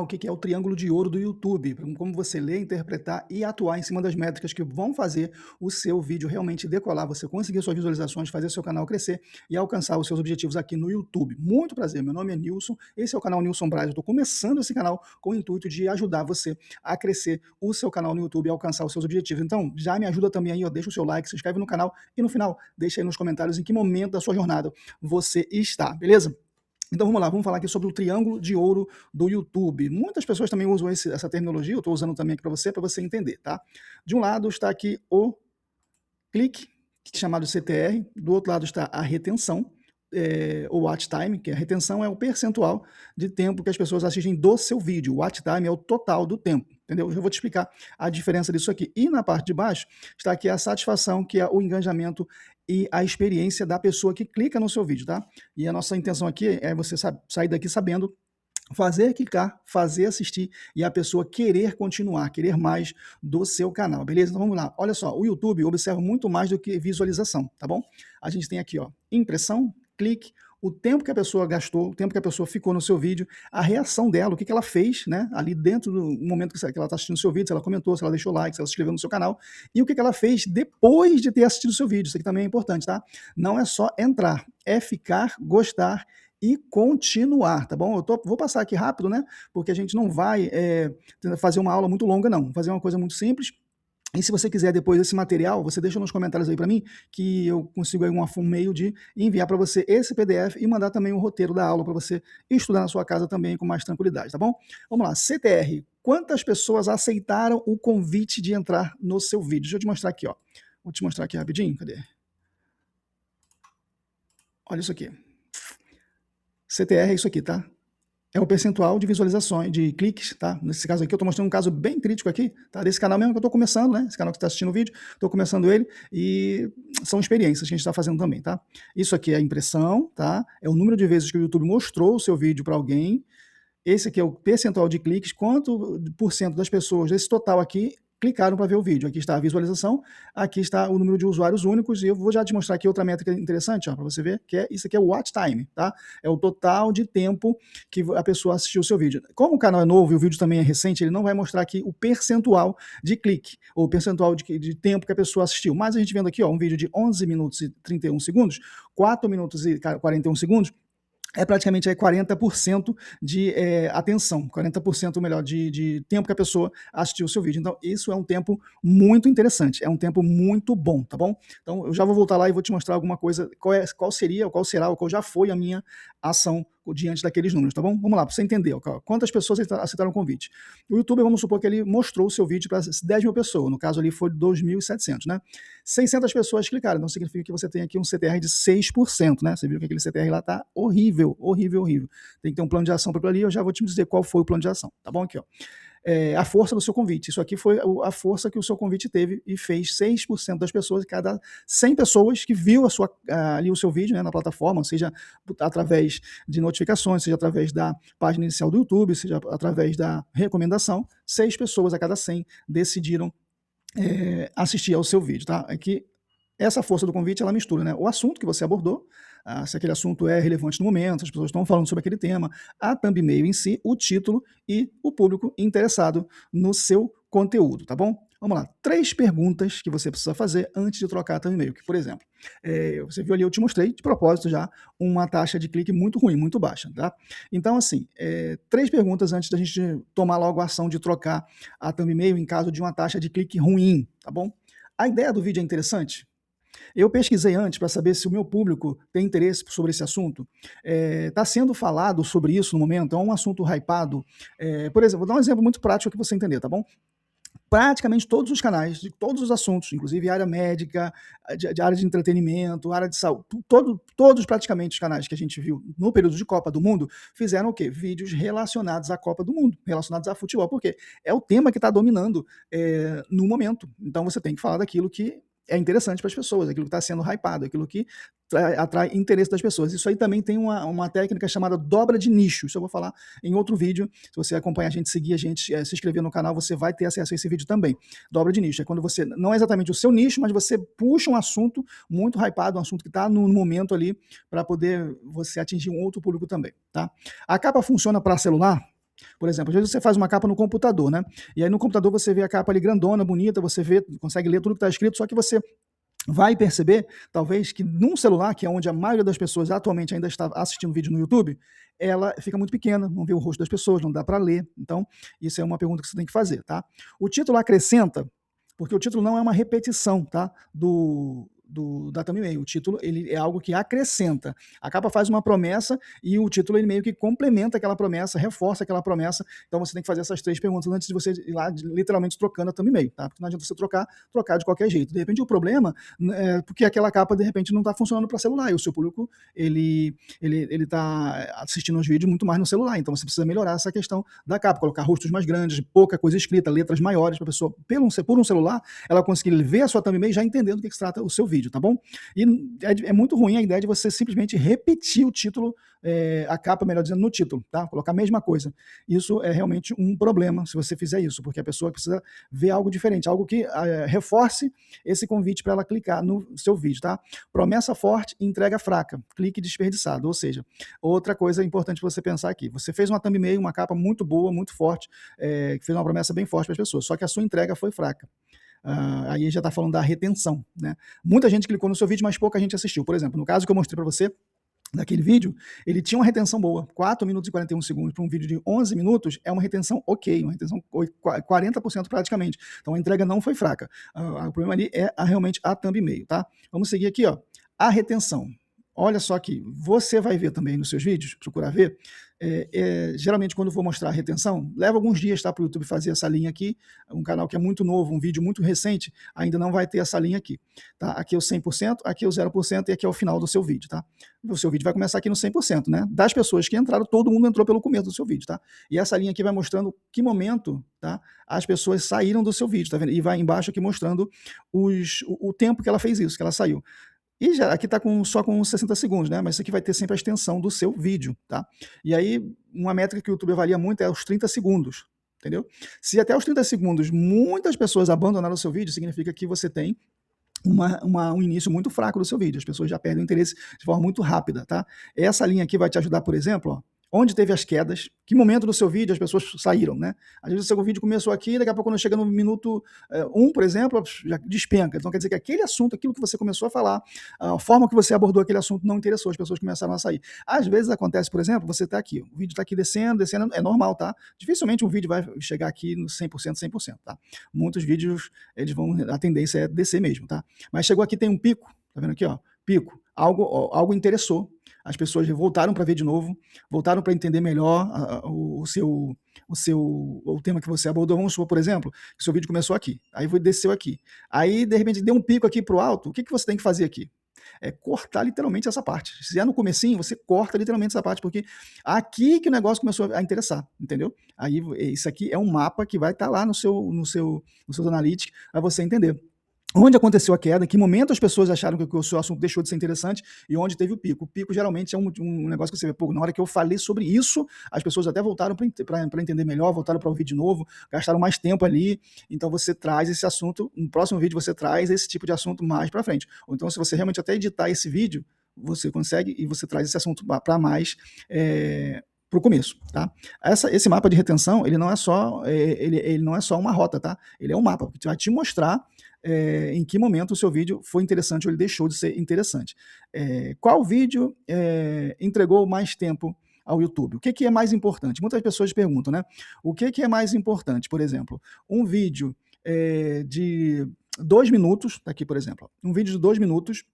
O que é o triângulo de ouro do YouTube, como você ler, interpretar e atuar em cima das métricas que vão fazer o seu vídeo realmente decolar, você conseguir suas visualizações, fazer seu canal crescer e alcançar os seus objetivos aqui no YouTube. Muito prazer, meu nome é Nilson, esse é o canal Nilson Braz, eu estou começando esse canal com o intuito de ajudar você a crescer o seu canal no YouTube e alcançar os seus objetivos. Então, já me ajuda também aí, ó, deixa o seu like, se inscreve no canal e no final, deixa aí nos comentários em que momento da sua jornada você está, beleza? Então vamos lá, vamos falar aqui sobre o triângulo de ouro do YouTube. Muitas pessoas também usam essa terminologia, eu estou usando também aqui para você entender, tá? De um lado está aqui o clique, chamado CTR, do outro lado está a retenção, o watch time, que a retenção é o percentual de tempo que as pessoas assistem do seu vídeo. O watch time é o total do tempo, entendeu? Eu vou te explicar a diferença disso aqui. E na parte de baixo está aqui a satisfação, que é o engajamento e a experiência da pessoa que clica no seu vídeo, tá? E a nossa intenção aqui é você sair daqui sabendo fazer clicar, fazer assistir e a pessoa querer continuar, querer mais do seu canal, beleza? Então vamos lá. Olha só, o YouTube observa muito mais do que visualização, tá bom? A gente tem aqui, ó, impressão, clique, o tempo que a pessoa gastou, o tempo que a pessoa ficou no seu vídeo, a reação dela, o que ela fez, né, ali dentro do momento que ela está assistindo o seu vídeo, se ela comentou, se ela deixou like, se ela se inscreveu no seu canal, e o que ela fez depois de ter assistido o seu vídeo. Isso aqui também é importante, tá? Não é só entrar, é ficar, gostar e continuar, tá bom? Vou passar aqui rápido, né? Porque a gente não vai fazer uma aula muito longa, não. Vou fazer uma coisa muito simples. E se você quiser depois esse material, você deixa nos comentários aí para mim, que eu consigo aí um meio de enviar para você esse PDF e mandar também o roteiro da aula para você estudar na sua casa também com mais tranquilidade, tá bom? Vamos lá, CTR. Quantas pessoas aceitaram o convite de entrar no seu vídeo? Deixa eu te mostrar aqui, ó. Vou te mostrar aqui rapidinho, cadê? Olha isso aqui. CTR é isso aqui, tá? É o percentual de visualizações, de cliques, tá? Nesse caso aqui, eu estou mostrando um caso bem crítico aqui, tá? Desse canal mesmo que eu estou começando, né? Esse canal que está assistindo o vídeo, estou começando ele e são experiências que a gente está fazendo também, tá? Isso aqui é a impressão, tá? É o número de vezes que o YouTube mostrou o seu vídeo para alguém. Esse aqui é o percentual de cliques, quanto por cento das pessoas desse total aqui clicaram para ver o vídeo. Aqui está a visualização, aqui está o número de usuários únicos, e eu vou já te mostrar aqui outra métrica interessante, para você ver, que é isso aqui é o watch time, tá? É o total de tempo que a pessoa assistiu o seu vídeo. Como o canal é novo e o vídeo também é recente, ele não vai mostrar aqui o percentual de clique, ou o percentual de tempo que a pessoa assistiu. Mas a gente vendo aqui, ó, um vídeo de 11 minutos e 31 segundos, 4 minutos e 41 segundos, é praticamente aí 40% de atenção, 40% melhor de tempo que a pessoa assistiu o seu vídeo. Então, isso é um tempo muito interessante, é um tempo muito bom, tá bom? Então, eu já vou voltar lá e vou te mostrar alguma coisa, qual seria, qual será, ou qual já foi a minha ação diante daqueles números, tá bom? Vamos lá, para você entender, ó, quantas pessoas aceitaram o convite. O YouTube, vamos supor que ele mostrou o seu vídeo para 10 mil pessoas, no caso ali foi 2.700, né? 600 pessoas clicaram, então significa que você tem aqui um CTR de 6%, né? Você viu que aquele CTR lá tá horrível, horrível, horrível. Tem que ter um plano de ação para aquilo ali, eu já vou te dizer qual foi o plano de ação, tá bom? Aqui, ó. A força do seu convite. Isso aqui foi a força que o seu convite teve e fez 6% das pessoas, cada 100 pessoas que viu ali o seu vídeo, né, na plataforma, seja através de notificações, seja através da página inicial do YouTube, seja através da recomendação, 6 pessoas a cada 100 decidiram assistir ao seu vídeo, tá? Aqui, essa força do convite, ela mistura, né, o assunto que você abordou, se aquele assunto é relevante no momento, as pessoas estão falando sobre aquele tema, a thumbnail em si, o título e o público interessado no seu conteúdo, tá bom? Vamos lá, 3 perguntas que você precisa fazer antes de trocar a thumbnail, que, por exemplo, você viu ali, eu te mostrei, de propósito já, uma taxa de clique muito ruim, muito baixa, tá? Então, assim, 3 perguntas antes da gente tomar logo a ação de trocar a thumbnail em caso de uma taxa de clique ruim, tá bom? A ideia do vídeo é interessante? Eu pesquisei antes para saber se o meu público tem interesse sobre esse assunto. Está sendo falado sobre isso no momento, é um assunto hypado. Por exemplo, vou dar um exemplo muito prático que você entender, tá bom? Praticamente todos os canais, de todos os assuntos, inclusive área médica, de área de entretenimento, área de saúde, todos praticamente os canais que a gente viu no período de Copa do Mundo, fizeram o quê? Vídeos relacionados à Copa do Mundo, relacionados a futebol, porque é o tema que está dominando no momento. Então você tem que falar daquilo que é interessante para as pessoas, aquilo que está sendo hypado, aquilo que atrai interesse das pessoas. Isso aí também tem uma técnica chamada dobra de nicho. Isso eu vou falar em outro vídeo. Se você acompanhar a gente, seguir a gente, se inscrever no canal, você vai ter acesso a esse vídeo também. Dobra de nicho é quando você, não é exatamente o seu nicho, mas você puxa um assunto muito hypado, um assunto que está no momento ali, para poder você atingir um outro público também, tá? A capa funciona para celular? Por exemplo, às vezes você faz uma capa no computador, né? E aí no computador você vê a capa ali grandona, bonita, você vê, consegue ler tudo que está escrito, só que você vai perceber, talvez, que num celular, que é onde a maioria das pessoas atualmente ainda está assistindo vídeo no YouTube, ela fica muito pequena, não vê o rosto das pessoas, não dá para ler. Então, isso é uma pergunta que você tem que fazer, tá? O título acrescenta, porque o título não é uma repetição, tá? Da thumbnail. O título ele é algo que acrescenta. A capa faz uma promessa e o título ele meio que complementa aquela promessa, reforça aquela promessa. Então você tem que fazer essas 3 perguntas antes de você ir lá literalmente trocando a thumbnail, tá? Porque não adianta você trocar de qualquer jeito. De repente o problema é porque aquela capa de repente não está funcionando para celular e o seu público ele está assistindo os vídeos muito mais no celular. Então você precisa melhorar essa questão da capa, colocar rostos mais grandes, pouca coisa escrita, letras maiores para a pessoa por um celular ela conseguir ver a sua thumbnail já entendendo do que se trata o seu vídeo, tá bom? E é muito ruim a ideia de você simplesmente repetir o título, a capa, melhor dizendo, no título, tá? Colocar a mesma coisa. Isso é realmente um problema se você fizer isso, porque a pessoa precisa ver algo diferente, algo que reforce esse convite para ela clicar no seu vídeo, tá? Promessa forte, entrega fraca, clique desperdiçado. Ou seja, outra coisa importante para você pensar aqui, você fez uma thumbnail, uma capa muito boa, muito forte, que fez uma promessa bem forte para as pessoas, só que a sua entrega foi fraca. Aí já está falando da retenção, né? Muita gente clicou no seu vídeo, mas pouca gente assistiu. Por exemplo, no caso que eu mostrei para você, daquele vídeo, ele tinha uma retenção boa, 4 minutos e 41 segundos para um vídeo de 11 minutos, é uma retenção ok, uma retenção 40% praticamente. Então a entrega não foi fraca. O problema ali é realmente a thumbnail, tá? Vamos seguir aqui, ó. A retenção. Olha só aqui, você vai ver também nos seus vídeos, procurar ver, geralmente quando eu vou mostrar a retenção, leva alguns dias, tá, para o YouTube fazer essa linha aqui, um canal que é muito novo, um vídeo muito recente, ainda não vai ter essa linha aqui, tá? Aqui é o 100%, aqui é o 0% e aqui é o final do seu vídeo, tá? O seu vídeo vai começar aqui no 100%, né? Das pessoas que entraram, todo mundo entrou pelo começo do seu vídeo, tá? E essa linha aqui vai mostrando que momento, tá, as pessoas saíram do seu vídeo, tá vendo? E vai embaixo aqui mostrando o tempo que ela fez isso, que ela saiu. E já aqui está só com 60 segundos, né? Mas isso aqui vai ter sempre a extensão do seu vídeo, tá? E aí, uma métrica que o YouTube avalia muito é os 30 segundos, entendeu? Se até os 30 segundos muitas pessoas abandonaram o seu vídeo, significa que você tem um início muito fraco do seu vídeo. As pessoas já perdem o interesse de forma muito rápida, tá? Essa linha aqui vai te ajudar, por exemplo, ó, onde teve as quedas, que momento do seu vídeo as pessoas saíram, né? Às vezes o seu vídeo começou aqui, daqui a pouco quando chega no minuto 1, por exemplo, já despenca. Então quer dizer que aquele assunto, aquilo que você começou a falar, a forma que você abordou aquele assunto não interessou, as pessoas começaram a sair. Às vezes acontece, por exemplo, você está aqui, o vídeo está aqui descendo, é normal, tá? Dificilmente um vídeo vai chegar aqui no 100%, tá? Muitos vídeos, a tendência é descer mesmo, tá? Mas chegou aqui, tem um pico, tá vendo aqui, ó? Pico, algo interessou, as pessoas voltaram para ver de novo, voltaram para entender melhor o tema que você abordou. Vamos supor, por exemplo, que o seu vídeo começou aqui, aí desceu aqui, aí de repente deu um pico aqui para o alto, o que você tem que fazer aqui? É cortar literalmente essa parte. Se é no comecinho, você corta literalmente essa parte, porque aqui que o negócio começou a interessar, entendeu? Aí isso aqui é um mapa que vai estar lá nos seus analytics, para você entender onde aconteceu a queda, em que momento as pessoas acharam que o seu assunto deixou de ser interessante e onde teve o pico. O pico geralmente é um negócio que você vê, pô, na hora que eu falei sobre isso, as pessoas até voltaram para entender melhor, voltaram para ouvir de novo, gastaram mais tempo ali, então você traz esse assunto, no próximo vídeo você traz esse tipo de assunto mais para frente. Ou então se você realmente até editar esse vídeo, você consegue e você traz esse assunto para mais... para o começo, tá? Esse mapa de retenção, ele não é só uma rota, tá? Ele é um mapa que vai te mostrar em que momento o seu vídeo foi interessante ou ele deixou de ser interessante. Qual vídeo entregou mais tempo ao YouTube? O que é mais importante? Muitas pessoas perguntam, né? O que é mais importante? Por exemplo, um vídeo de 2 minutos, tá aqui, por exemplo, um vídeo de 2 minutos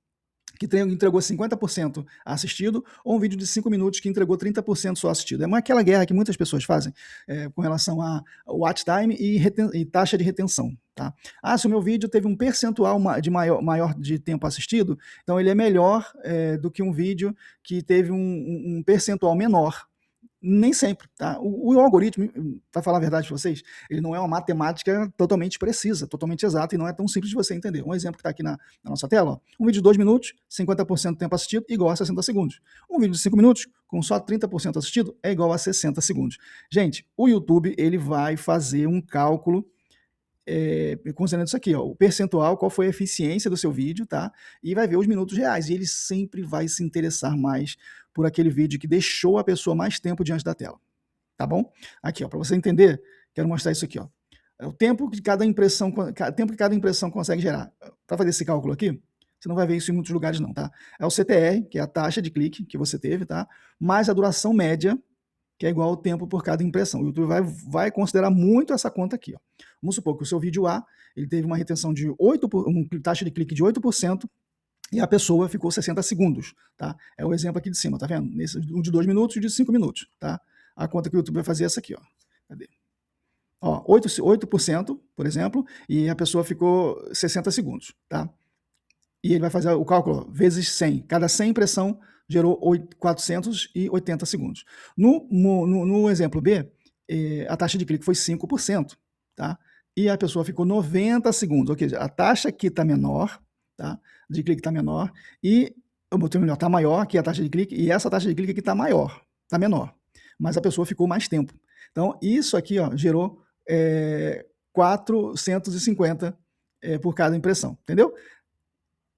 que entregou 50% assistido, ou um vídeo de 5 minutos que entregou 30% só assistido. É aquela guerra que muitas pessoas fazem com relação a watch time e taxa de retenção. Tá? Se o meu vídeo teve um percentual maior de tempo assistido, então ele é melhor do que um vídeo que teve um percentual menor. Nem sempre, tá? O algoritmo, para falar a verdade para vocês, ele não é uma matemática totalmente precisa, totalmente exata, e não é tão simples de você entender. Um exemplo que está aqui na nossa tela, ó, um vídeo de 2 minutos, 50% do tempo assistido, igual a 60 segundos. Um vídeo de 5 minutos, com só 30% assistido, é igual a 60 segundos. Gente, o YouTube, ele vai fazer um cálculo considerando isso aqui, ó, o percentual, qual foi a eficiência do seu vídeo, tá? E vai ver os minutos reais, e ele sempre vai se interessar mais por aquele vídeo que deixou a pessoa mais tempo diante da tela. tá bom? Aqui, ó, para você entender, quero mostrar isso aqui, ó. É o tempo que cada impressão consegue gerar. Para fazer esse cálculo aqui, você não vai ver isso em muitos lugares não, tá? É o CTR, que é a taxa de clique que você teve, tá? Mais a duração média, que é igual ao tempo por cada impressão. O YouTube vai considerar muito essa conta aqui, ó. Vamos supor que o seu vídeo A, ele teve uma retenção de uma taxa de clique de 8%, e a pessoa ficou 60 segundos, tá? É o exemplo aqui de cima, tá vendo? Nesse, um de 2 minutos e de 5 minutos, tá? A conta que o YouTube vai fazer é essa aqui, ó. Cadê? Ó, 8%, por exemplo, e a pessoa ficou 60 segundos, tá? E ele vai fazer o cálculo, ó, vezes 100. Cada 100 impressão gerou 480 segundos. No exemplo B, a taxa de clique foi 5%, tá? E a pessoa ficou 90 segundos, ou seja, a taxa aqui está menor, tá? De clique está menor, e eu botei melhor, está maior aqui a taxa de clique, e essa taxa de clique aqui está maior, está menor. Mas a pessoa ficou mais tempo. Então, isso aqui, ó, gerou 450 por cada impressão, entendeu?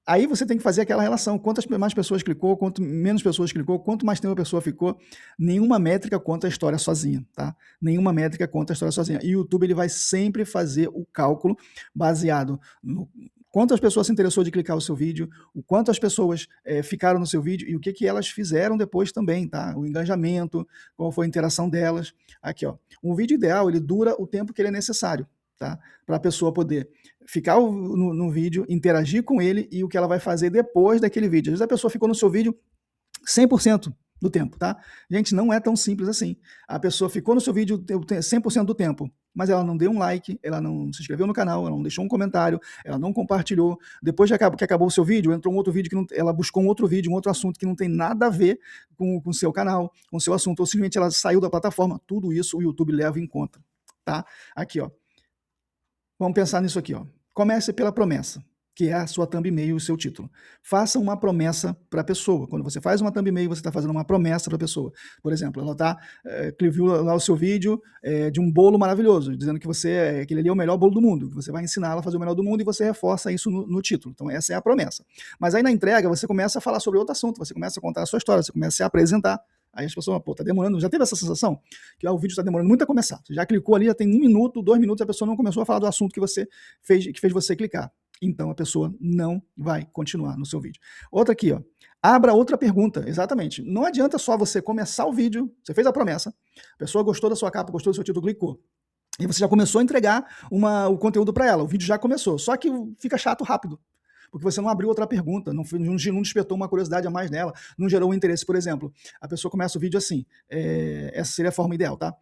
Aí você tem que fazer aquela relação, quantas mais pessoas clicou, quanto menos pessoas clicou, quanto mais tempo a pessoa ficou. Nenhuma métrica conta a história sozinha, tá? Nenhuma métrica conta a história sozinha. E o YouTube ele vai sempre fazer o cálculo baseado no quantas pessoas se interessou de clicar o seu vídeo, o quanto as pessoas ficaram no seu vídeo e o que elas fizeram depois também, tá? O engajamento, qual foi a interação delas. Aqui, ó. Um vídeo ideal, ele dura o tempo que ele é necessário, tá? Para a pessoa poder ficar no vídeo, interagir com ele e o que ela vai fazer depois daquele vídeo. Às vezes a pessoa ficou no seu vídeo 100% do tempo, tá? Gente, não é tão simples assim. A pessoa ficou no seu vídeo 100% do tempo, mas ela não deu um like, ela não se inscreveu no canal, ela não deixou um comentário, ela não compartilhou. Depois que acabou o seu vídeo, entrou um outro vídeo, ela buscou um outro vídeo, um outro assunto que não tem nada a ver com o seu canal, com o seu assunto, ou simplesmente ela saiu da plataforma. Tudo isso o YouTube leva em conta, tá? Aqui, ó. Vamos pensar nisso aqui, ó. Comece pela promessa, que é a sua thumbnail e o seu título. Faça uma promessa para a pessoa. Quando você faz uma thumbnail, você está fazendo uma promessa para a pessoa. Por exemplo, ela viu lá o seu vídeo de um bolo maravilhoso, dizendo que aquele ali é o melhor bolo do mundo, que você vai ensinar ela a fazer o melhor do mundo e você reforça isso no título. Então essa é a promessa. Mas aí na entrega, você começa a falar sobre outro assunto, você começa a contar a sua história, você começa a se apresentar. Aí as pessoas, pô, tá demorando. Já teve essa sensação? Que o vídeo tá demorando muito a começar. Você já clicou ali, já tem 1 minuto, 2 minutos, a pessoa não começou a falar do assunto que fez você clicar. Então a pessoa não vai continuar no seu vídeo. Outra aqui, ó. Abra outra pergunta, exatamente. Não adianta só você começar o vídeo, você fez a promessa, a pessoa gostou da sua capa, gostou do seu título, clicou. E você já começou a entregar o conteúdo para ela, o vídeo já começou. Só que fica chato rápido. Porque você não abriu outra pergunta, não despertou uma curiosidade a mais nela, não gerou um interesse. Por exemplo, a pessoa começa o vídeo assim, essa seria a forma ideal, tá?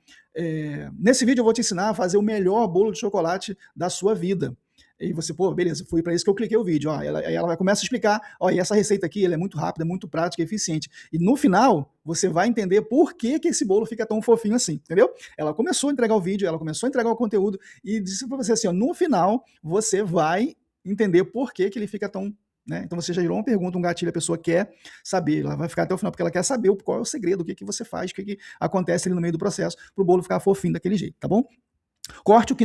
Nesse vídeo eu vou te ensinar a fazer o melhor bolo de chocolate da sua vida. E você, pô, beleza, foi para isso que eu cliquei o vídeo. Aí ela vai começar a explicar, ó, e essa receita aqui, ela é muito rápida, é muito prática, é eficiente. E no final, você vai entender por que esse bolo fica tão fofinho assim, entendeu? Ela começou a entregar o vídeo, ela começou a entregar o conteúdo, e disse para você assim, ó, no final, você vai entender por que ele fica tão... Né? Então você já gerou uma pergunta, um gatilho, a pessoa quer saber, ela vai ficar até o final, porque ela quer saber qual é o segredo, o que você faz, o que acontece ali no meio do processo, para o bolo ficar fofinho daquele jeito, tá bom? Corte o que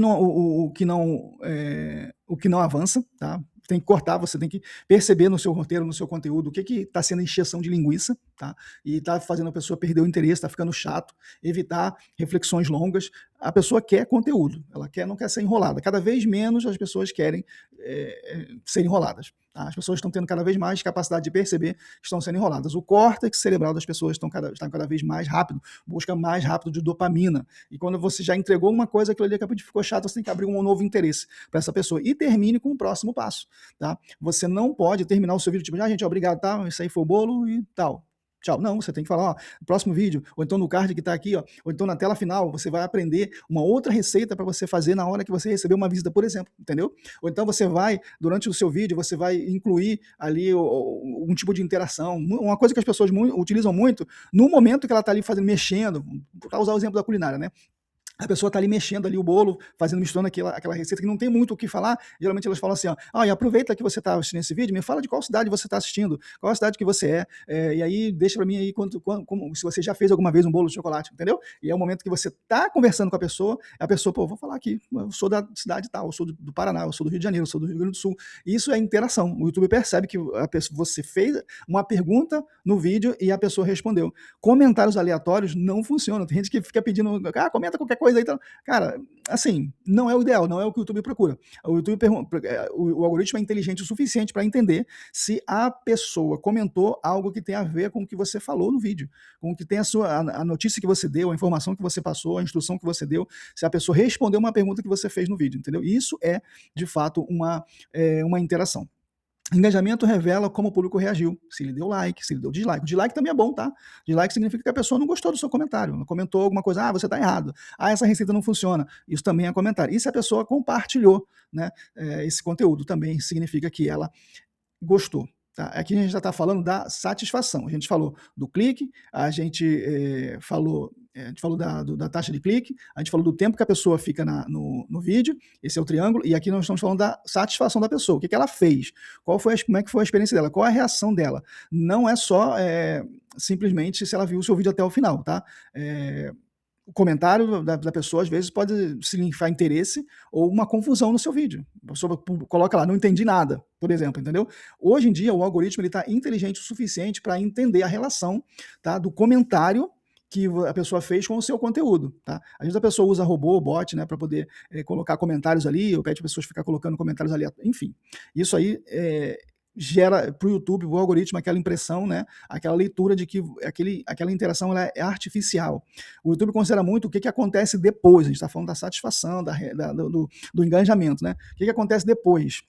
não avança, tá? Tem que cortar, você tem que perceber no seu roteiro, no seu conteúdo, o que está sendo encheção de linguiça, tá? E está fazendo a pessoa perder o interesse, está ficando chato, evitar reflexões longas. A pessoa quer conteúdo, ela não quer ser enrolada. Cada vez menos as pessoas querem ser enroladas. Tá? As pessoas estão tendo cada vez mais capacidade de perceber que estão sendo enroladas. O córtex cerebral das pessoas está cada vez mais rápido, busca mais rápido de dopamina. E quando você já entregou uma coisa, aquilo ali ficou chato, você tem que abrir um novo interesse para essa pessoa. E termine com o próximo passo. Tá? Você não pode terminar o seu vídeo tipo, gente, obrigado, tá? Isso aí foi o bolo e tal. Tchau. Não, você tem que falar, ó, no próximo vídeo, ou então no card que está aqui, ó, ou então na tela final, você vai aprender uma outra receita para você fazer na hora que você receber uma visita, por exemplo, entendeu? Ou então você vai, durante o seu vídeo, você vai incluir ali um tipo de interação, uma coisa que as pessoas utilizam muito, no momento que ela está ali mexendo, para usar o exemplo da culinária, né? A pessoa está ali mexendo ali o bolo, misturando aquela receita que não tem muito o que falar. Geralmente elas falam assim, ó, e aproveita que você está assistindo esse vídeo, me fala de qual cidade você está assistindo, qual a cidade que você e aí deixa para mim aí se você já fez alguma vez um bolo de chocolate, entendeu? E é o momento que você está conversando com a pessoa, pô, vou falar aqui, eu sou da cidade tal, eu sou do Paraná, eu sou do Rio de Janeiro, eu sou do Rio Grande do Sul. E isso é interação. O YouTube percebe que você fez uma pergunta no vídeo e a pessoa respondeu. Comentários aleatórios não funcionam. Tem gente que fica pedindo, comenta qualquer coisa aí. Então, cara, assim, não é o ideal, não é o que o YouTube procura. O YouTube o algoritmo é inteligente o suficiente para entender se a pessoa comentou algo que tem a ver com o que você falou no vídeo, com o que tem a notícia que você deu, a informação que você passou, a instrução que você deu, se a pessoa respondeu uma pergunta que você fez no vídeo, entendeu? Isso é, de fato, uma interação. Engajamento revela como o público reagiu, se ele deu like, se ele deu dislike. O dislike também é bom, tá? Dislike significa que a pessoa não gostou do seu comentário, não comentou alguma coisa, você tá errado, essa receita não funciona. Isso também é comentário. E se a pessoa compartilhou, né, esse conteúdo, também significa que ela gostou. Tá? Aqui a gente já está falando da satisfação. A gente falou do clique, a gente falou da taxa de clique, a gente falou do tempo que a pessoa fica no vídeo, esse é o triângulo, e aqui nós estamos falando da satisfação da pessoa, o que ela fez, como é que foi a experiência dela, qual a reação dela. Não é só simplesmente se ela viu o seu vídeo até o final, tá? O comentário da pessoa, às vezes, pode significar interesse ou uma confusão no seu vídeo. A pessoa coloca lá, não entendi nada, por exemplo, entendeu? Hoje em dia, o algoritmo está inteligente o suficiente para entender a relação, tá, do comentário que a pessoa fez com o seu conteúdo. Tá? Às vezes a pessoa usa robô, bot, né, para poder colocar comentários ali, ou pede para as pessoas ficar colocando comentários ali, enfim. Isso aí gera para o YouTube, o algoritmo, aquela impressão, né, aquela leitura de que aquela interação ela é artificial. O YouTube considera muito o que acontece depois, a gente está falando da satisfação, do engajamento, né? O que acontece depois?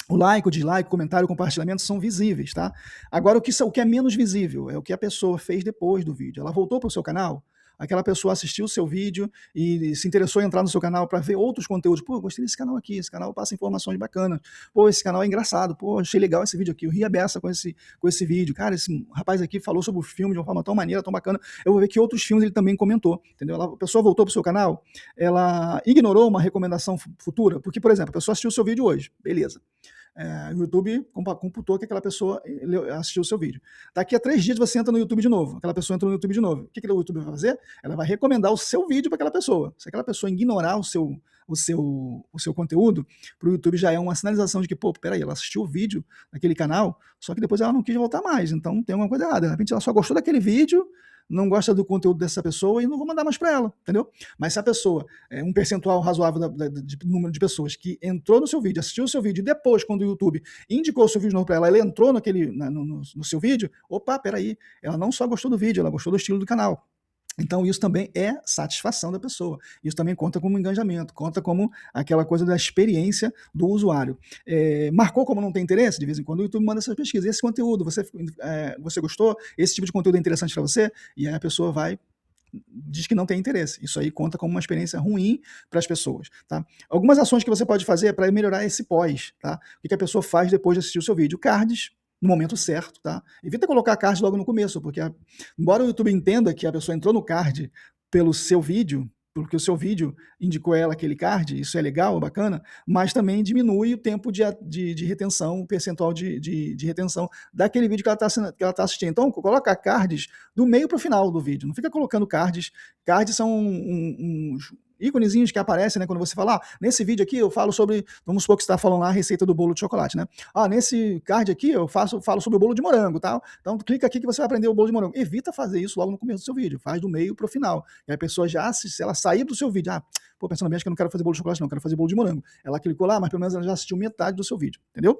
O like, o dislike, o comentário, o compartilhamento são visíveis, tá? Agora, o que é menos visível é o que a pessoa fez depois do vídeo. Ela voltou para o seu canal, aquela pessoa assistiu o seu vídeo e se interessou em entrar no seu canal para ver outros conteúdos. Pô, gostei desse canal aqui, esse canal passa informações bacanas. Pô, esse canal é engraçado. Pô, achei legal esse vídeo aqui, eu ri a beça com esse vídeo. Cara, esse rapaz aqui falou sobre o filme de uma forma tão maneira, tão bacana. Eu vou ver que outros filmes ele também comentou, entendeu? A pessoa voltou para o seu canal, ela ignorou uma recomendação futura, porque, por exemplo, a pessoa assistiu o seu vídeo hoje, beleza. O YouTube computou que aquela pessoa assistiu o seu vídeo. Daqui a 3 dias você entra no YouTube de novo, aquela pessoa entra no YouTube de novo. O que o YouTube vai fazer? Ela vai recomendar o seu vídeo para aquela pessoa. Se aquela pessoa ignorar o seu conteúdo, para o YouTube já é uma sinalização de que, pô, peraí, ela assistiu o vídeo naquele canal, só que depois ela não quis voltar mais, então tem alguma coisa errada. De repente ela só gostou daquele vídeo, não gosta do conteúdo dessa pessoa e não vou mandar mais para ela, entendeu? Mas se a pessoa, um percentual razoável de número de pessoas que entrou no seu vídeo, assistiu o seu vídeo e depois, quando o YouTube indicou o seu vídeo novo para ela, ela entrou no seu vídeo, opa, peraí, ela não só gostou do vídeo, ela gostou do estilo do canal. Então isso também é satisfação da pessoa. Isso também conta como engajamento, conta como aquela coisa da experiência do usuário. Marcou como não tem interesse? De vez em quando o YouTube manda essas pesquisas. Esse conteúdo, você gostou? Esse tipo de conteúdo é interessante para você? E aí a pessoa diz que não tem interesse. Isso aí conta como uma experiência ruim para as pessoas. Tá? Algumas ações que você pode fazer para melhorar esse pós. Tá? O que a pessoa faz depois de assistir o seu vídeo? Cards, no momento certo, tá? Evita colocar card logo no começo, porque embora o YouTube entenda que a pessoa entrou no card pelo seu vídeo, porque o seu vídeo indicou ela aquele card, isso é legal, bacana, mas também diminui o tempo de retenção, o percentual de retenção daquele vídeo que ela está assistindo. Então, coloca cards do meio para o final do vídeo, não fica colocando cards. Cards são uns íconezinhos que aparecem, né, quando você fala, nesse vídeo aqui eu falo sobre, vamos supor que você está falando lá a receita do bolo de chocolate, né? Nesse card aqui eu falo sobre o bolo de morango, tá? Então clica aqui que você vai aprender o bolo de morango. Evita fazer isso logo no começo do seu vídeo, faz do meio para o final. E a pessoa já, se ela sair do seu vídeo, pensando bem, acho que eu não quero fazer bolo de chocolate não, eu quero fazer bolo de morango. Ela clicou lá, mas pelo menos ela já assistiu metade do seu vídeo, entendeu?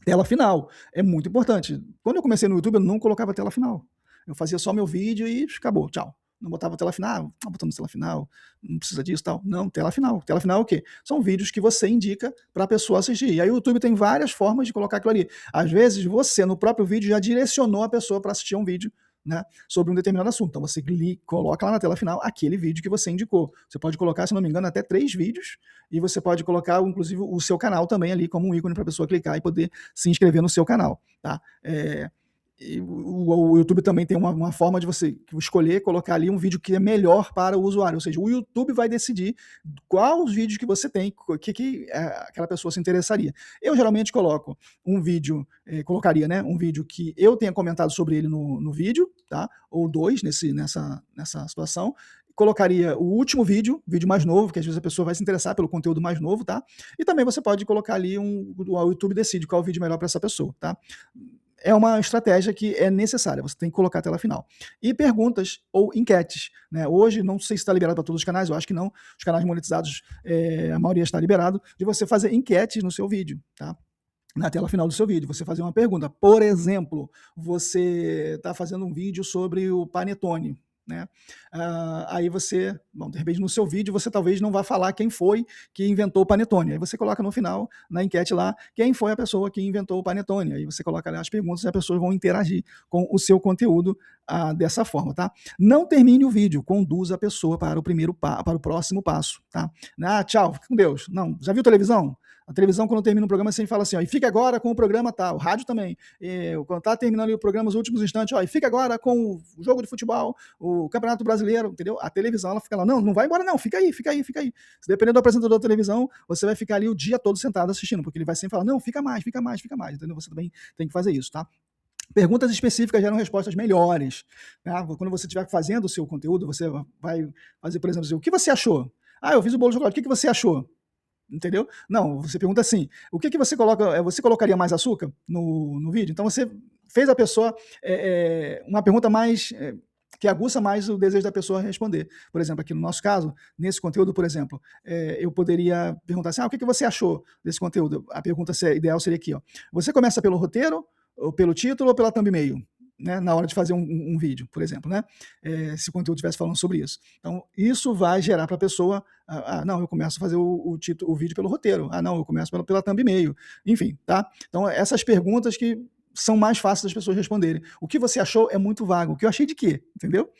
Tela final, é muito importante. Quando eu comecei no YouTube, eu não colocava tela final. Eu fazia só meu vídeo e acabou, tchau. Não botava tela final, botando tela final, não precisa disso, tal. Não, tela final. Tela final é o quê? São vídeos que você indica para a pessoa assistir. E aí o YouTube tem várias formas de colocar aquilo ali. Às vezes você, no próprio vídeo, já direcionou a pessoa para assistir um vídeo, né, sobre um determinado assunto. Então você coloca lá na tela final aquele vídeo que você indicou. Você pode colocar, se não me engano, até 3 vídeos, e você pode colocar, inclusive, o seu canal também ali como um ícone para a pessoa clicar e poder se inscrever no seu canal. Tá? E o YouTube também tem uma forma de você escolher, colocar ali um vídeo que é melhor para o usuário, ou seja, o YouTube vai decidir qual os vídeos que você tem, que aquela pessoa se interessaria. Eu geralmente coloco um vídeo, colocaria, né, um vídeo que eu tenha comentado sobre ele no vídeo, tá? Ou dois nessa situação. Colocaria o último vídeo mais novo, que às vezes a pessoa vai se interessar pelo conteúdo mais novo, tá? E também você pode colocar ali o YouTube decide qual é o vídeo melhor para essa pessoa, tá? É uma estratégia que é necessária, você tem que colocar até lá final. E perguntas ou enquetes, né? Hoje, não sei se está liberado para todos os canais, eu acho que não. Os canais monetizados, a maioria está liberado, de você fazer enquetes no seu vídeo, tá? Na tela final do seu vídeo, você fazer uma pergunta. Por exemplo, você está fazendo um vídeo sobre o panetone, né? Aí você, bom, de repente no seu vídeo você talvez não vá falar quem foi que inventou o panetone. Aí você coloca no final, na enquete lá, quem foi a pessoa que inventou o panetone. Aí você coloca ali as perguntas e as pessoas vão interagir com o seu conteúdo dessa forma, tá? Não termine o vídeo, conduza a pessoa para o próximo passo, tá? Tchau, fica com Deus. Não, já viu televisão? A televisão, quando termina um programa, sempre fala assim, ó, e fica agora com o programa tal, rádio também. Quando está terminando o programa, os últimos instantes, ó, e fica agora com o jogo de futebol, o Campeonato Brasileiro, entendeu? A televisão, ela fica lá, não vai embora não, fica aí. Se dependendo do apresentador da televisão, você vai ficar ali o dia todo sentado assistindo, porque ele vai sempre falar, não, fica mais, entendeu? Você também tem que fazer isso, tá? Perguntas específicas geram respostas melhores. Né? Quando você estiver fazendo o seu conteúdo, você vai fazer, por exemplo, o que você achou? Eu fiz o bolo de chocolate, o que você achou? Entendeu? Não, você pergunta assim, o que você coloca, você colocaria mais açúcar no vídeo? Então você fez a pessoa uma pergunta mais, que aguça mais o desejo da pessoa responder. Por exemplo, aqui no nosso caso, nesse conteúdo, por exemplo, eu poderia perguntar assim, o que você achou desse conteúdo? A pergunta ideal seria aqui, ó, você começa pelo roteiro, ou pelo título, ou pela thumbnail? Né, na hora de fazer um vídeo, por exemplo, né? Se o conteúdo estivesse falando sobre isso. Então, isso vai gerar para a pessoa, não, eu começo a fazer o vídeo pelo roteiro, não, eu começo pela thumbnail, enfim, tá? Então, essas perguntas que são mais fáceis das pessoas responderem. O que você achou é muito vago. O que eu achei de quê? Entendeu?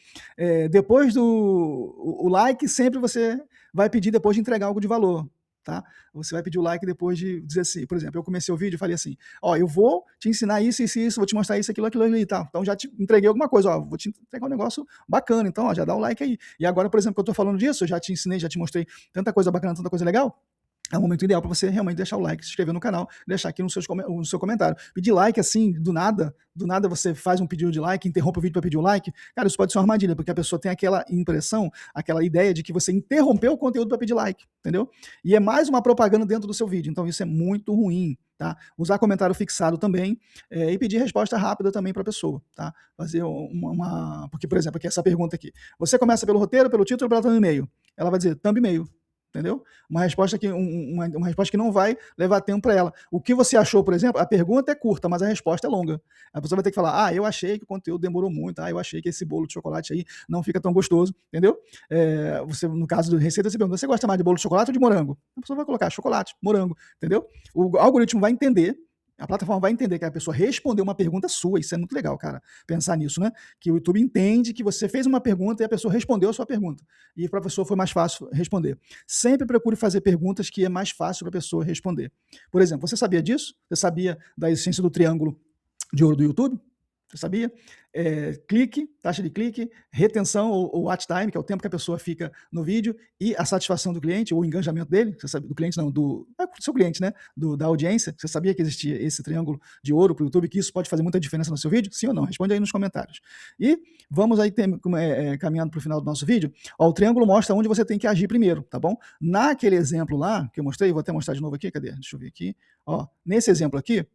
Depois do like, sempre você vai pedir depois de entregar algo de valor. Tá? Você vai pedir o like depois de dizer assim, por exemplo, eu comecei o vídeo e falei assim, eu vou te ensinar isso, vou te mostrar isso, aquilo ali, tá? Então já te entreguei alguma coisa, vou te entregar um negócio bacana, então já dá o like aí. E agora, por exemplo, que eu tô falando disso, eu já te ensinei, já te mostrei tanta coisa bacana, tanta coisa legal, é o momento ideal para você realmente deixar o like, se inscrever no canal, deixar aqui no seu comentário. Pedir like assim, do nada você faz um pedido de like, interrompe o vídeo para pedir o like, cara, isso pode ser uma armadilha, porque a pessoa tem aquela impressão, aquela ideia de que você interrompeu o conteúdo para pedir like, entendeu? E é mais uma propaganda dentro do seu vídeo, então isso é muito ruim, tá? Usar comentário fixado também, e pedir resposta rápida também para a pessoa, tá? Fazer porque, por exemplo, aqui essa pergunta aqui, você começa pelo roteiro, pelo título, pela thumbnail? Ela vai dizer thumbnail. Entendeu? Uma resposta que não vai levar tempo para ela. O que você achou, por exemplo, a pergunta é curta, mas a resposta é longa. A pessoa vai ter que falar, eu achei que o conteúdo demorou muito, eu achei que esse bolo de chocolate aí não fica tão gostoso, entendeu? Você, no caso do receita, você pergunta, você gosta mais de bolo de chocolate ou de morango? A pessoa vai colocar chocolate, morango, entendeu? O algoritmo vai entender, a plataforma vai entender que a pessoa respondeu uma pergunta sua, isso é muito legal, cara, pensar nisso, né? Que o YouTube entende que você fez uma pergunta e a pessoa respondeu a sua pergunta. E para a pessoa foi mais fácil responder. Sempre procure fazer perguntas que é mais fácil para a pessoa responder. Por exemplo, você sabia disso? Você sabia da existência do triângulo de ouro do YouTube? Você sabia? Clique, taxa de clique, retenção ou watch time, que é o tempo que a pessoa fica no vídeo, e a satisfação do cliente, ou o engajamento dele, você sabe, do cliente não, do seu cliente, né? Da audiência. Você sabia que existia esse triângulo de ouro para o YouTube, que isso pode fazer muita diferença no seu vídeo? Sim ou não? Responde aí nos comentários. E vamos aí caminhando para o final do nosso vídeo. O triângulo mostra onde você tem que agir primeiro, tá bom? Naquele exemplo lá, que eu mostrei, vou até mostrar de novo aqui, cadê? Deixa eu ver aqui. Nesse exemplo aqui,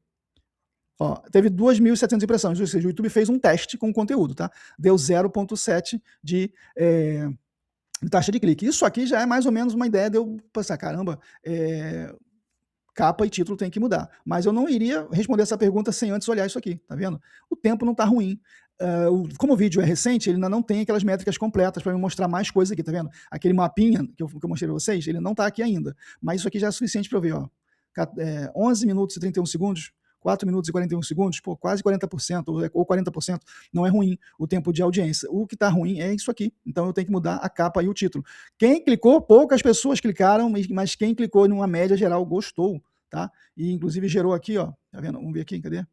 teve 2.700 impressões, ou seja, o YouTube fez um teste com o conteúdo, tá? Deu 0,7 de taxa de clique. Isso aqui já é mais ou menos uma ideia de eu pensar, caramba, capa e título tem que mudar. Mas eu não iria responder essa pergunta sem antes olhar isso aqui, tá vendo? O tempo não tá ruim. Como o vídeo é recente, ele ainda não tem aquelas métricas completas para me mostrar mais coisas aqui, tá vendo? Aquele mapinha que eu mostrei para vocês, ele não tá aqui ainda. Mas isso aqui já é suficiente para eu ver, 11 minutos e 31 segundos, 4 minutos e 41 segundos, quase 40%, ou 40%, não é ruim o tempo de audiência. O que está ruim é isso aqui, então eu tenho que mudar a capa e o título. Quem clicou, poucas pessoas clicaram, mas quem clicou numa média geral gostou, tá? E inclusive gerou aqui, tá vendo? Vamos ver aqui, cadê?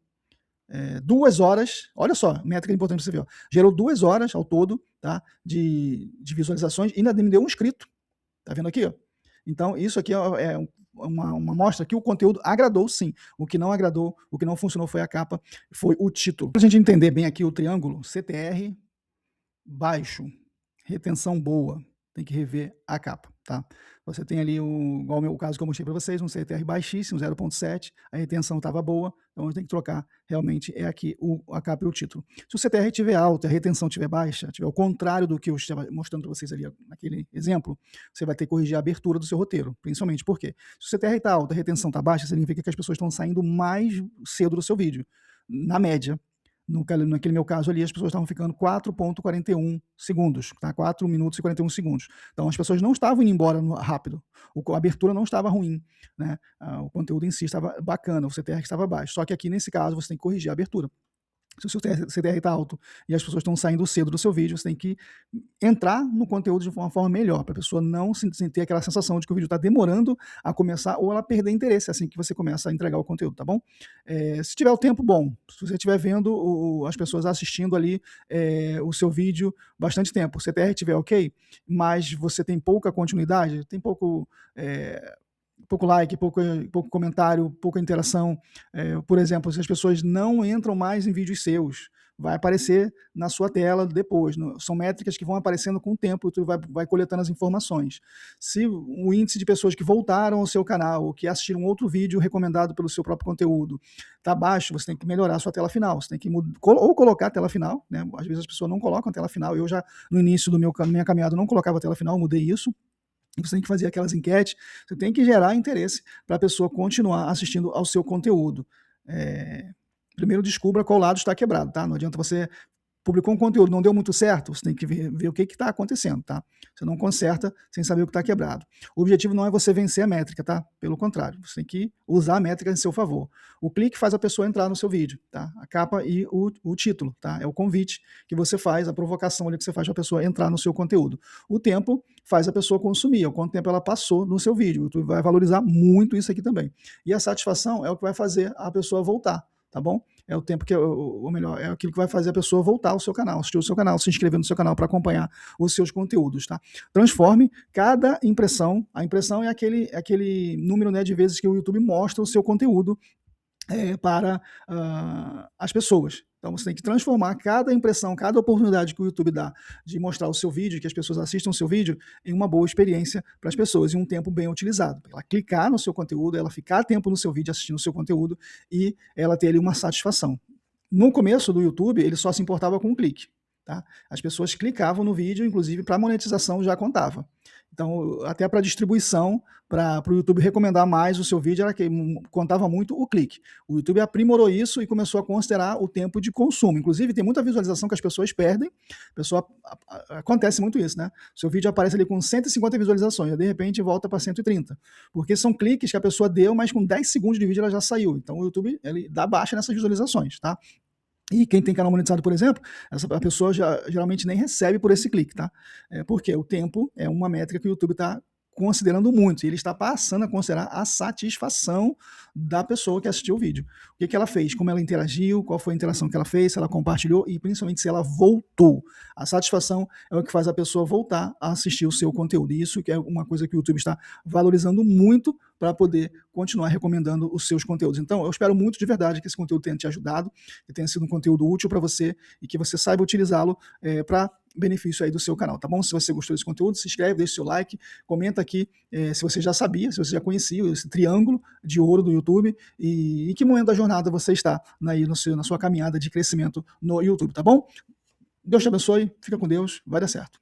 2 horas, olha só, métrica importante para você ver, ó, gerou 2 horas ao todo, tá, de visualizações e ainda me deu um inscrito, tá vendo aqui, ó? Então isso aqui é uma amostra que o conteúdo agradou sim, o que não agradou, o que não funcionou foi a capa, foi o título. Pra gente entender bem aqui o triângulo, CTR baixo, retenção boa, tem que rever a capa, tá? Você tem ali, igual o caso que eu mostrei para vocês, um CTR baixíssimo, 0.7, a retenção estava boa, então a gente tem que trocar, realmente é aqui a capa e o título. Se o CTR estiver alto e a retenção estiver baixa, tiver o contrário do que eu estava mostrando para vocês ali naquele exemplo, você vai ter que corrigir a abertura do seu roteiro, principalmente porque se o CTR está alto e a retenção está baixa, significa que as pessoas estão saindo mais cedo do seu vídeo, na média. Naquele meu caso ali, as pessoas estavam ficando 4,41 segundos, tá? 4 minutos e 41 segundos. Então, as pessoas não estavam indo embora rápido. A abertura não estava ruim, né? O conteúdo em si estava bacana, o CTR estava baixo. Só que aqui, nesse caso, você tem que corrigir a abertura. Se o seu CTR está alto e as pessoas estão saindo cedo do seu vídeo, você tem que entrar no conteúdo de uma forma melhor, para a pessoa não ter aquela sensação de que o vídeo está demorando a começar ou ela perder interesse assim que você começa a entregar o conteúdo, tá bom? Se tiver o tempo bom, se você estiver vendo as pessoas assistindo ali o seu vídeo bastante tempo, o CTR estiver ok, mas você tem pouca continuidade, tem pouco like, pouco comentário, pouca interação. Por exemplo, se as pessoas não entram mais em vídeos seus, vai aparecer na sua tela depois. São métricas que vão aparecendo com o tempo, tu vai coletando as informações. Se o índice de pessoas que voltaram ao seu canal, ou que assistiram outro vídeo recomendado pelo seu próprio conteúdo, está baixo, você tem que melhorar a sua tela final. Você tem que ou colocar a tela final, né? Às vezes as pessoas não colocam a tela final. Eu já, no início da minha caminhada, não colocava a tela final, mudei isso. Você tem que fazer aquelas enquetes, você tem que gerar interesse para a pessoa continuar assistindo ao seu conteúdo. Primeiro descubra qual lado está quebrado, tá? Não adianta você publicou um conteúdo, não deu muito certo, você tem que ver o que está acontecendo, tá? Você não conserta sem saber o que está quebrado. O objetivo não é você vencer a métrica, tá? Pelo contrário, você tem que usar a métrica em seu favor. O clique faz a pessoa entrar no seu vídeo, tá? A capa e o título, tá? É o convite que você faz, a provocação ali que você faz para a pessoa entrar no seu conteúdo. O tempo faz a pessoa consumir, é o quanto tempo ela passou no seu vídeo. O YouTube vai valorizar muito isso aqui também. E a satisfação é o que vai fazer a pessoa voltar, tá bom? É o tempo que, ou melhor, é aquilo que vai fazer a pessoa voltar ao seu canal, assistir o seu canal, se inscrever no seu canal para acompanhar os seus conteúdos, tá? Transforme cada impressão, a impressão é aquele número, né, de vezes que o YouTube mostra o seu conteúdo para as pessoas. Então você tem que transformar cada impressão, cada oportunidade que o YouTube dá de mostrar o seu vídeo, que as pessoas assistam o seu vídeo, em uma boa experiência para as pessoas, em um tempo bem utilizado. Ela clicar no seu conteúdo, ela ficar tempo no seu vídeo assistindo o seu conteúdo e ela ter ali uma satisfação. No começo do YouTube, ele só se importava com um clique. Tá? As pessoas clicavam no vídeo, inclusive para monetização já contava. Então, até para distribuição, para o YouTube recomendar mais o seu vídeo, era que contava muito o clique. O YouTube aprimorou isso e começou a considerar o tempo de consumo. Inclusive, tem muita visualização que as pessoas perdem. Acontece muito isso, né? Seu vídeo aparece ali com 150 visualizações, e de repente volta para 130. Porque são cliques que a pessoa deu, mas com 10 segundos de vídeo ela já saiu. Então, o YouTube ele dá baixa nessas visualizações, tá? E quem tem canal monetizado, por exemplo, a pessoa geralmente nem recebe por esse clique, tá? Porque o tempo é uma métrica que o YouTube está considerando muito, e ele está passando a considerar a satisfação da pessoa que assistiu o vídeo. O que ela fez, como ela interagiu, qual foi a interação que ela fez, se ela compartilhou e principalmente se ela voltou. A satisfação é o que faz a pessoa voltar a assistir o seu conteúdo, e isso que é uma coisa que o YouTube está valorizando muito para poder continuar recomendando os seus conteúdos. Então, eu espero muito de verdade que esse conteúdo tenha te ajudado, que tenha sido um conteúdo útil para você e que você saiba utilizá-lo para benefício aí do seu canal, tá bom? Se você gostou desse conteúdo, se inscreve, deixa o seu like, comenta aqui se você já sabia, se você já conhecia esse triângulo de ouro do YouTube e em que momento da jornada você está aí na sua caminhada de crescimento no YouTube, tá bom? Deus te abençoe, fica com Deus, vai dar certo.